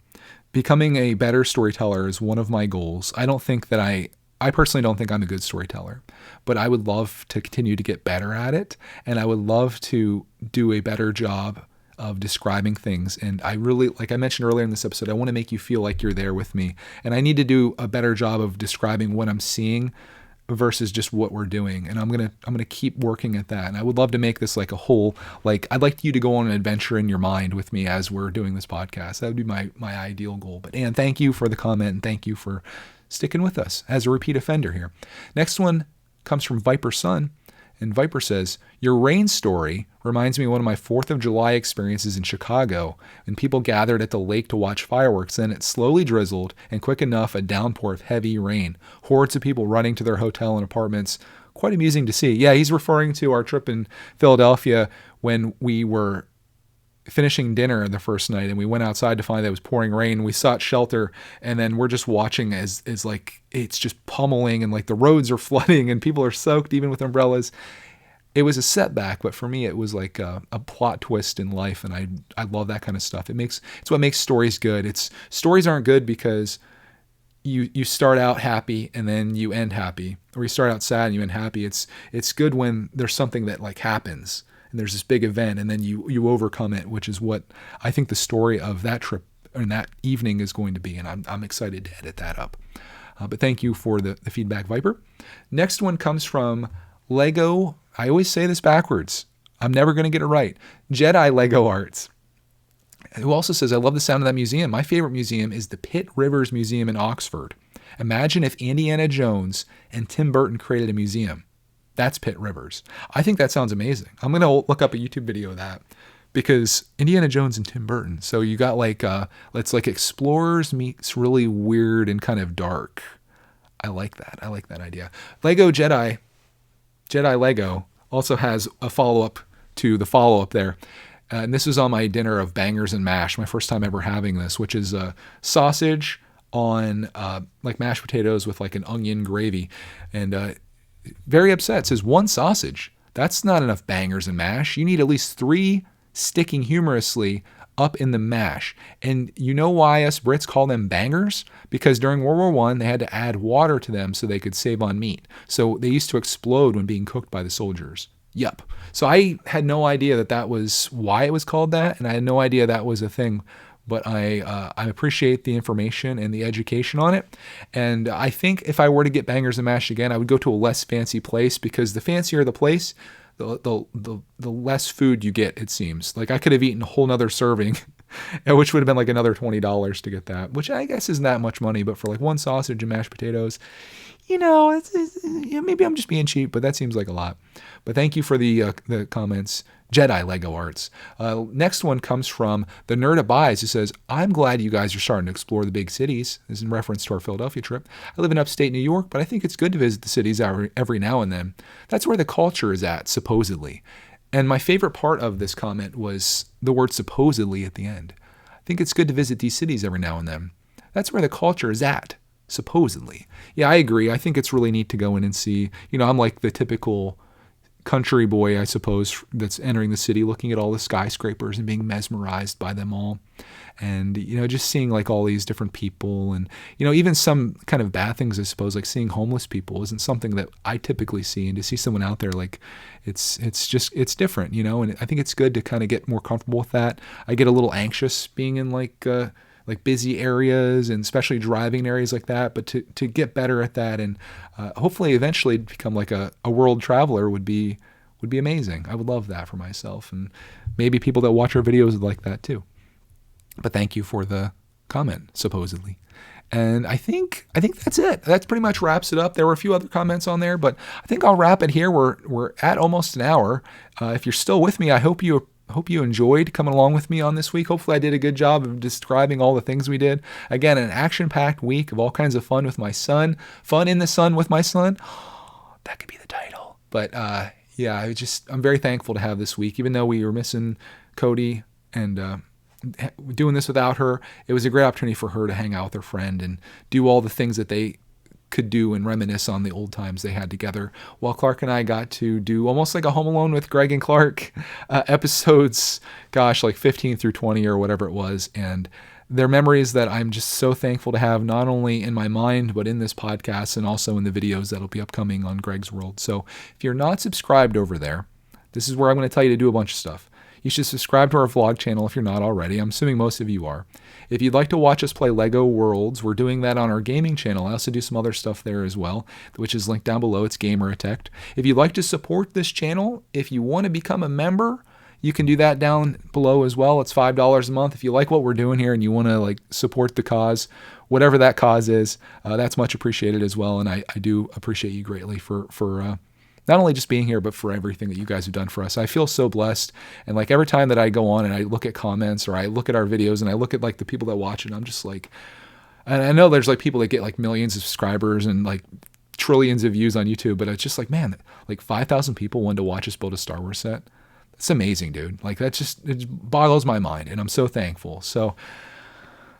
Becoming a better storyteller is one of my goals. I personally don't think I'm a good storyteller, but I would love to continue to get better at it. And I would love to do a better job of describing things. And I really, like I mentioned earlier in this episode, I want to make you feel like you're there with me. And I need to do a better job of describing what I'm seeing versus just what we're doing. And I'm going to keep working at that. And I would love to make this like a whole, like, I'd like you to go on an adventure in your mind with me as we're doing this podcast. That would be my ideal goal. But Anne, thank you for the comment, and thank you for sticking with us as a repeat offender here. Next one comes from Viper Sun. And Viper says, your rain story reminds me of one of my 4th of July experiences in Chicago when people gathered at the lake to watch fireworks. Then it slowly drizzled, and quick enough, a downpour of heavy rain. Hordes of people running to their hotel and apartments. Quite amusing to see. Yeah, he's referring to our trip in Philadelphia when we were finishing dinner the first night and we went outside to find that it was pouring rain. We sought shelter, and then we're just watching as like it's just pummeling, and like the roads are flooding and people are soaked even with umbrellas. It was a setback, but for me it was like a plot twist in life, and I love that kind of stuff. It's what makes stories good. Stories aren't good because you start out happy and then you end happy, or you start out sad and you end happy. It's good when there's something that like happens and there's this big event, and then you overcome it, which is what I think the story of that trip and that evening is going to be. And I'm excited to edit that up. But thank you for the feedback, Viper. Next one comes from Lego. I always say this backwards. I'm never going to get it right. Jedi Lego Arts, who also says, I love the sound of that museum. My favorite museum is the Pitt Rivers Museum in Oxford. Imagine if Indiana Jones and Tim Burton created a museum. That's Pitt Rivers. I think that sounds amazing. I'm going to look up a YouTube video of that, because Indiana Jones and Tim Burton. So you got like, it's like Explorers meets really weird and kind of dark. I like that. I like that idea. Lego Jedi Lego also has a follow-up to the follow-up there. And this was on my dinner of bangers and mash, my first time ever having this, which is sausage on like mashed potatoes with like an onion gravy. And very upset, says 1 sausage. That's not enough bangers and mash. You need at least 3 sticking humorously up in the mash. And you know why us Brits call them bangers? Because during World War I, they had to add water to them so they could save on meat. So they used to explode when being cooked by the soldiers. Yup. So I had no idea that was why it was called that, and I had no idea that was a thing. But I appreciate the information and the education on it. And I think if I were to get bangers and mash again, I would go to a less fancy place, because the fancier the place, the less food you get, it seems. Like I could have eaten a whole nother serving, which would have been like another $20 to get that, which I guess isn't that much money. But for like 1 sausage and mashed potatoes, maybe I'm just being cheap, but that seems like a lot. But thank you for the comments. Jedi Lego Arts. Next one comes from the Nerd Abides, who says, I'm glad you guys are starting to explore the big cities. This is in reference to our Philadelphia trip. I live in upstate New York, but I think it's good to visit the cities every now and then. That's where the culture is at, supposedly. And my favorite part of this comment was the word supposedly at the end. I think it's good to visit these cities every now and then. That's where the culture is at, supposedly. Yeah, I agree. I think it's really neat to go in and see. I'm like the typical country boy, I suppose, that's entering the city, looking at all the skyscrapers and being mesmerized by them all. And, just seeing like all these different people, and, even some kind of bad things, I suppose, like seeing homeless people isn't something that I typically see. And to see someone out there, like it's different, and I think it's good to kind of get more comfortable with that. I get a little anxious being in like busy areas, and especially driving in areas like that, but to get better at that, and hopefully eventually become like a world traveler would be amazing. I would love that for myself, and maybe people that watch our videos would like that too. But thank you for the comment, supposedly. And I think that's it. That pretty much wraps it up. There were a few other comments on there, but I think I'll wrap it here. We're at almost an hour. If you're still with me, I hope you enjoyed coming along with me on this week. Hopefully I did a good job of describing all the things we did. Again, an action-packed week of all kinds of fun with my son. Fun in the sun with my son. That could be the title. But yeah, I'm very thankful to have this week. Even though we were missing Cody and doing this without her, it was a great opportunity for her to hang out with her friend and do all the things that they could do and reminisce on the old times they had together, while Clark and I got to do almost like a Home Alone with Greg and Clark episodes, gosh, like 15 through 20 or whatever it was. And they're memories that I'm just so thankful to have, not only in my mind, but in this podcast and also in the videos that'll be upcoming on Greg's World. So if you're not subscribed over there, this is where I'm going to tell you to do a bunch of stuff. You should subscribe to our vlog channel if you're not already. I'm assuming most of you are. If you'd like to watch us play Lego Worlds, we're doing that on our gaming channel. I also do some other stuff there as well, which is linked down below. It's Brickitect. If you'd like to support this channel, if you want to become a member, you can do that down below as well. It's $5 a month. If you like what we're doing here and you want to like support the cause, whatever that cause is, that's much appreciated as well. And I do appreciate you greatly for not only just being here, but for everything that you guys have done for us. I feel so blessed. And like every time that I go on and I look at comments or I look at our videos and I look at like the people that watch it, I'm just like, and I know there's like people that get like millions of subscribers and like trillions of views on YouTube, but it's just like, man, like 5,000 people wanted to watch us build a Star Wars set. It's amazing, dude. Like that just, it boggles my mind, and I'm so thankful. So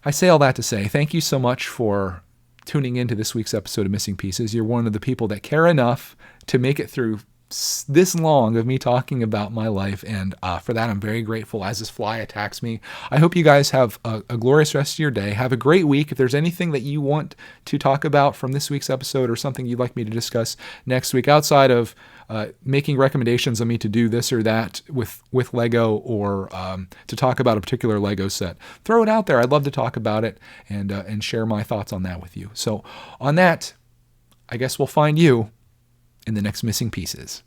I say all that to say, thank you so much for tuning into this week's episode of Missing Pieces. You're one of the people that care enough to make it through this long of me talking about my life, and for that I'm very grateful as this fly attacks me. I hope you guys have a glorious rest of your day. Have a great week. If there's anything that you want to talk about from this week's episode or something you'd like me to discuss next week outside of making recommendations on me to do this or that with Lego, or to talk about a particular Lego set, throw it out there. I'd love to talk about it and share my thoughts on that with you. So on that, I guess we'll find you in the next Missing Pieces.